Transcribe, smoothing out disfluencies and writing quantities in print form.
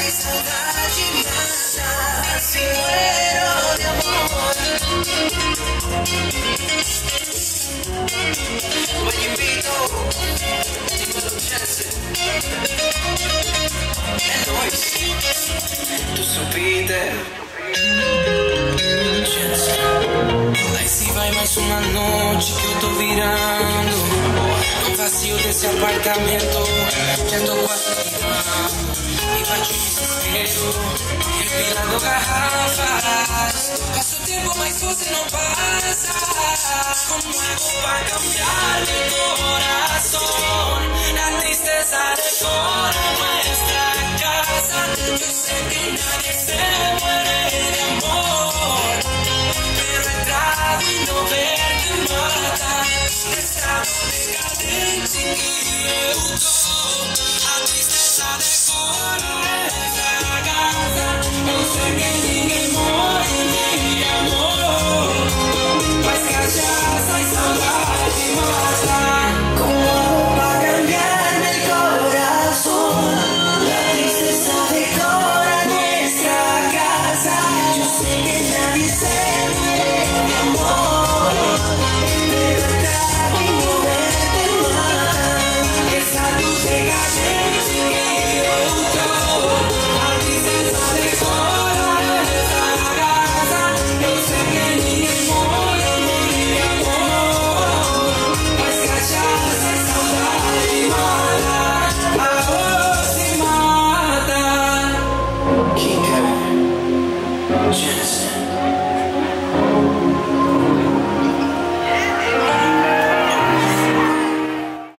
y saudade mata. Si muero de amor. Oye, invito, dímelo, chance. Tú supiste. Aí se vai mais uma noite que eu tô virando no vazio desse apartamento. Já tô quase pirando e bate o desespero, refilando garrafas. Passo o tempo, mas você não passa. Como hago para cambiar mi corazón? La tristeza devora nuestra casa. Yo sé que nadie